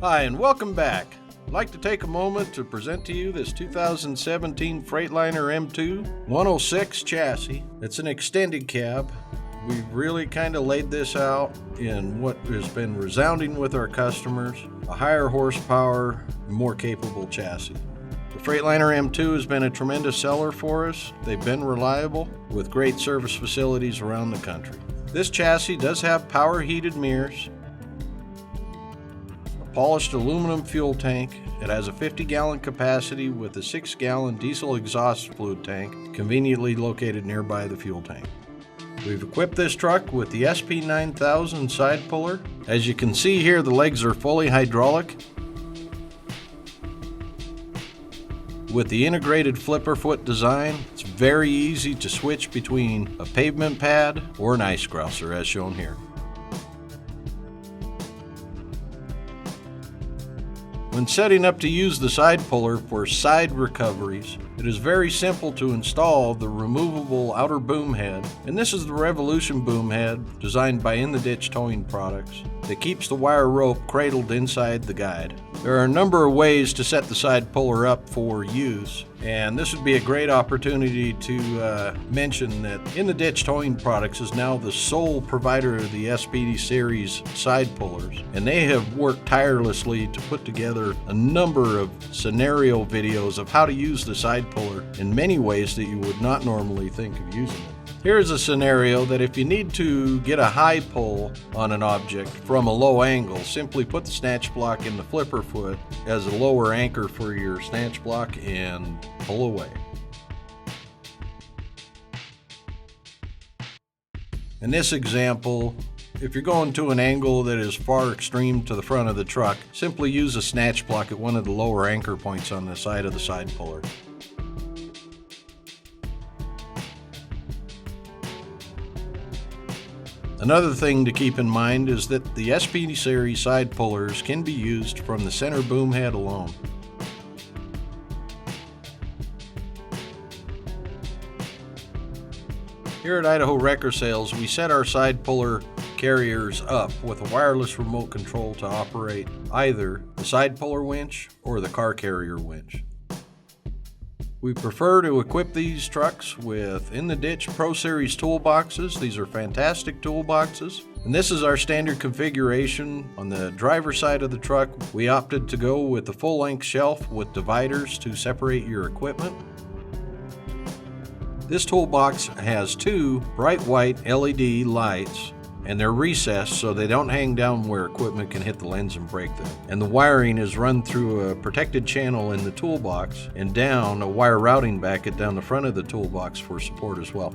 Hi, and welcome back. I'd like to take a moment to present to you this 2017 Freightliner M2 106 chassis. It's an extended cab. We've really kind of laid this out in what has been resounding with our customers, a higher horsepower, more capable chassis. The Freightliner M2 has been a tremendous seller for us. They've been reliable with great service facilities around the country. This chassis does have power heated mirrors, polished aluminum fuel tank. It has a 50-gallon capacity with a 6-gallon diesel exhaust fluid tank conveniently located nearby the fuel tank. We've equipped this truck with the SP9000 side puller. As you can see here, the legs are fully hydraulic. With the integrated flipper foot design, it's very easy to switch between a pavement pad or an ice grouser as shown here. When setting up to use the side puller for side recoveries, it is very simple to install the removable outer boom head, and this is the Revolution boom head designed by In the Ditch Towing Products that keeps the wire rope cradled inside the guide. There are a number of ways to set the side puller up for use, and this would be a great opportunity to mention that In the Ditch Towing Products is now the sole provider of the SPD series side pullers, and they have worked tirelessly to put together a number of scenario videos of how to use the side puller in many ways that you would not normally think of using it. Here's a scenario that if you need to get a high pull on an object from a low angle, simply put the snatch block in the flipper foot as a lower anchor for your snatch block and pull away. In this example, if you're going to an angle that is far extreme to the front of the truck, simply use a snatch block at one of the lower anchor points on the side of the side puller. Another thing to keep in mind is that the SPD series side pullers can be used from the center boom head alone. Here at Idaho Wrecker Sales, we set our side puller carriers up with a wireless remote control to operate either the side puller winch or the car carrier winch. We prefer to equip these trucks with In the Ditch Pro Series toolboxes. These are fantastic toolboxes. And this is our standard configuration. On the driver's side of the truck, we opted to go with the full-length shelf with dividers to separate your equipment. This toolbox has two bright white LED lights, and they're recessed so they don't hang down where equipment can hit the lens and break them. And the wiring is run through a protected channel in the toolbox and down a wire routing bracket down the front of the toolbox for support as well.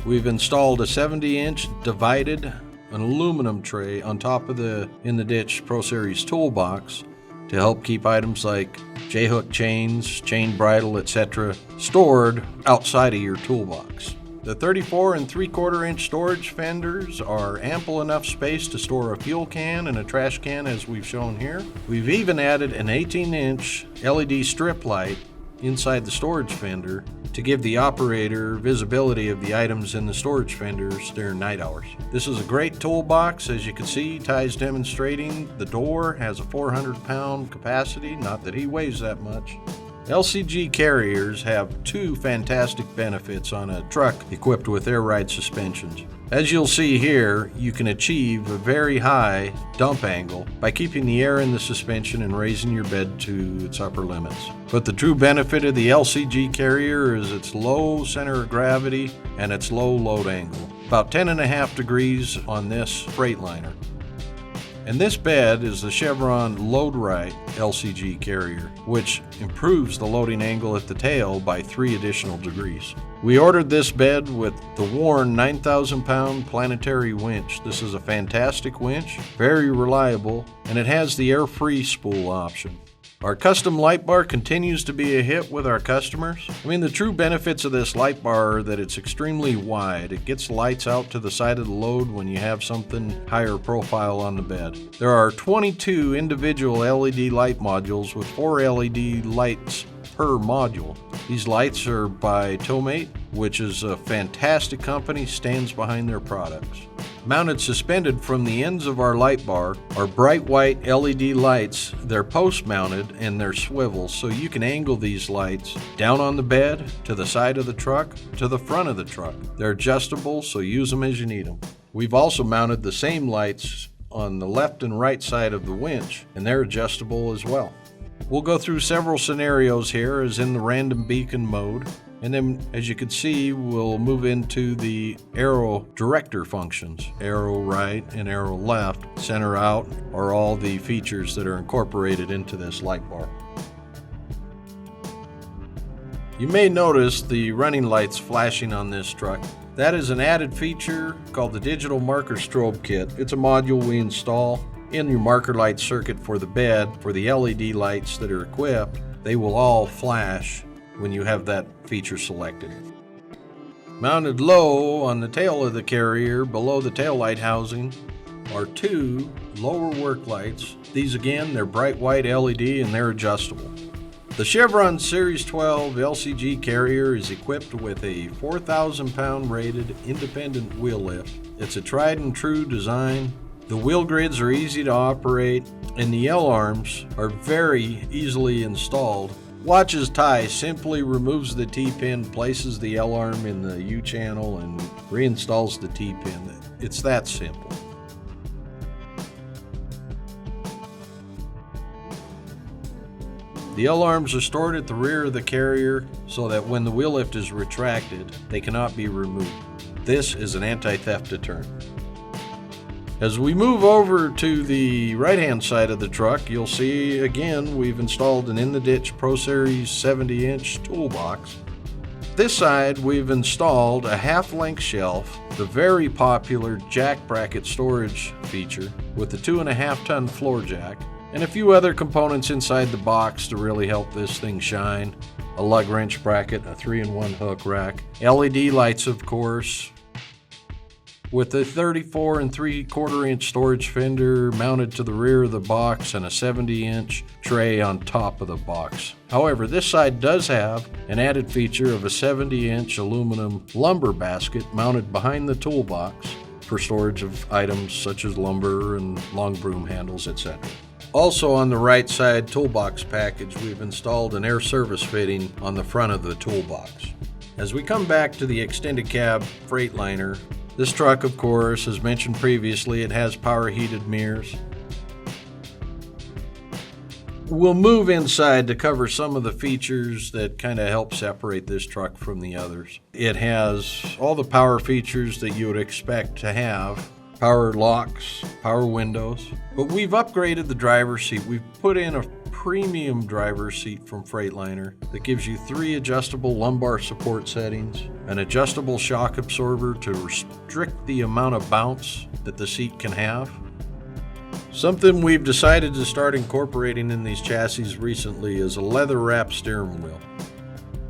We've installed a 70-inch divided an aluminum tray on top of the In the Ditch Pro Series toolbox to help keep items like J-hook chains, chain bridle, etc. stored outside of your toolbox. The 34 and 3/4 inch storage fenders are ample enough space to store a fuel can and a trash can as we've shown here. We've even added an 18-inch LED strip light inside the storage fender to give the operator visibility of the items in the storage fenders during night hours. This is a great toolbox. As you can see, Ty's demonstrating, the door has a 400-pound capacity, not that he weighs that much. LCG carriers have two fantastic benefits on a truck equipped with air ride suspensions. As you'll see here, you can achieve a very high dump angle by keeping the air in the suspension and raising your bed to its upper limits. But the true benefit of the LCG carrier is its low center of gravity and its low load angle, about 10.5 degrees on this Freightliner. And this bed is the Chevron Load Right LCG carrier, which improves the loading angle at the tail by 3 additional degrees. We ordered this bed with the Warn 9,000-pound planetary winch. This is a fantastic winch, very reliable, and it has the air-free spool option. Our custom light bar continues to be a hit with our customers. I mean, the true benefits of this light bar are that it's extremely wide. It gets lights out to the side of the load when you have something higher profile on the bed. There are 22 individual LED light modules with 4 LED lights per module. These lights are by Tomate, which is a fantastic company, stands behind their products. Mounted suspended from the ends of our light bar are bright white LED lights. They're post mounted and they're swivel, so you can angle these lights down on the bed, to the side of the truck, to the front of the truck. They're adjustable, so use them as you need them. We've also mounted the same lights on the left and right side of the winch, and they're adjustable as well. We'll go through several scenarios here as in the random beacon mode, and then as you can see, we'll move into the arrow director functions. Arrow right and arrow left, center out are all the features that are incorporated into this light bar. You may notice the running lights flashing on this truck. That is an added feature called the digital marker strobe kit. It's a module we install in your marker light circuit for the bed. For the LED lights that are equipped, they will all flash when you have that feature selected. Mounted low on the tail of the Carrier below the tail light housing are two lower work lights. These again, they're bright white LED and they're adjustable. The Chevron Series 12 LCG Carrier is equipped with a 4,000 pound rated independent wheel lift. It's a tried and true design. The wheel grids are easy to operate and the L-arms are very easily installed. Watch's tie simply removes the T-pin, places the L-arm in the U-channel, and reinstalls the T-pin. It's that simple. The L-arms are stored at the rear of the Carrier so that when the wheel lift is retracted, they cannot be removed. This is an anti-theft deterrent. As we move over to the right-hand side of the truck, you'll see again we've installed an In the Ditch Pro Series 70-inch toolbox. This side we've installed a half-length shelf, the very popular jack bracket storage feature with the 2.5-ton floor jack, and a few other components inside the box to really help this thing shine. A lug wrench bracket, a 3-in-1 hook rack, LED lights of course, with a 34 3/4 inch storage fender mounted to the rear of the box and a 70-inch tray on top of the box. However, this side does have an added feature of a 70-inch aluminum lumber basket mounted behind the toolbox for storage of items such as lumber and long broom handles, etc. Also on the right side toolbox package, we've installed an air service fitting on the front of the toolbox. As we come back to the extended cab Freightliner, this truck, of course, as mentioned previously, it has power heated mirrors. We'll move inside to cover some of the features that kind of help separate this truck from the others. It has all the power features that you would expect to have. Power locks, power windows, but we've upgraded the driver's seat. We've put in a premium driver's seat from Freightliner that gives you 3 adjustable lumbar support settings, an adjustable shock absorber to restrict the amount of bounce that the seat can have. Something we've decided to start incorporating in these chassis recently is a leather wrap steering wheel.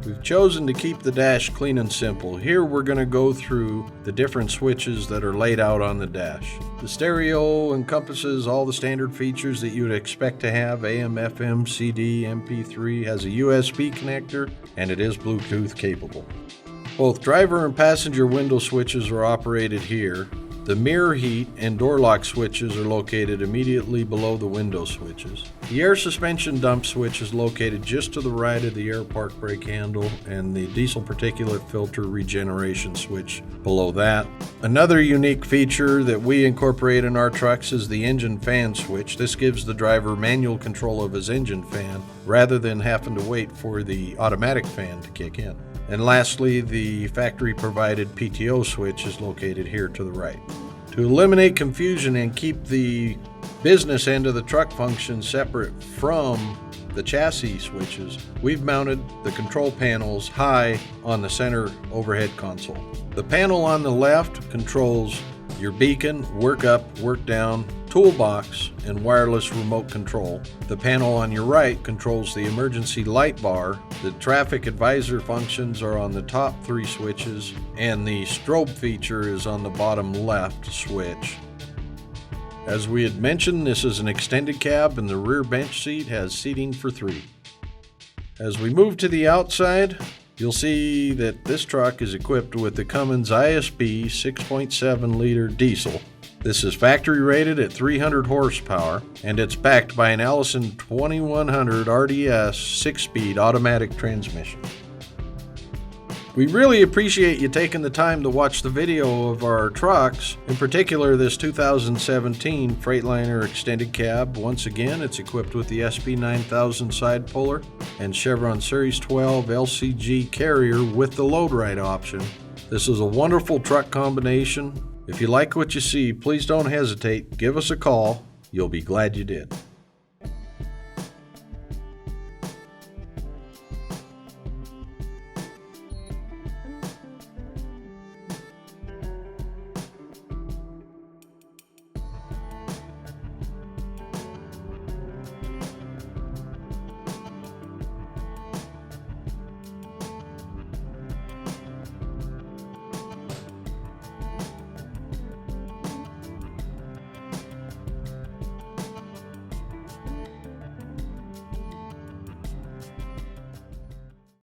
We've chosen to keep the dash clean and simple. Here we're going to go through the different switches that are laid out on the dash. The stereo encompasses all the standard features that you would expect to have. AM, FM, CD, MP3, has a USB connector, and it is Bluetooth capable. Both driver and passenger window switches are operated here. The mirror heat and door lock switches are located immediately below the window switches. The air suspension dump switch is located just to the right of the air park brake handle, and the diesel particulate filter regeneration switch below that. Another unique feature that we incorporate in our trucks is the engine fan switch. This gives the driver manual control of his engine fan rather than having to wait for the automatic fan to kick in. And lastly, the factory-provided PTO switch is located here to the right. To eliminate confusion and keep the business end of the truck function separate from the chassis switches, we've mounted the control panels high on the center overhead console. The panel on the left controls your beacon, work up, work down, toolbox, and wireless remote control. The panel on your right controls the emergency light bar. The traffic advisor functions are on the top 3 switches, and the strobe feature is on the bottom left switch. As we had mentioned, this is an extended cab, and the rear bench seat has seating for 3. As we move to the outside, You'll see that this truck is equipped with the Cummins ISB 6.7 liter diesel. This is factory rated at 300 horsepower, and it's backed by an Allison 2100 RDS 6-speed automatic transmission. We really appreciate you taking the time to watch the video of our trucks, in particular this 2017 Freightliner extended cab. Once again, it's equipped with the SB 9000 side puller and Chevron Series 12 LCG Carrier with the load right option. This is a wonderful truck combination. If you like what you see, please don't hesitate. Give us a call. You'll be glad you did.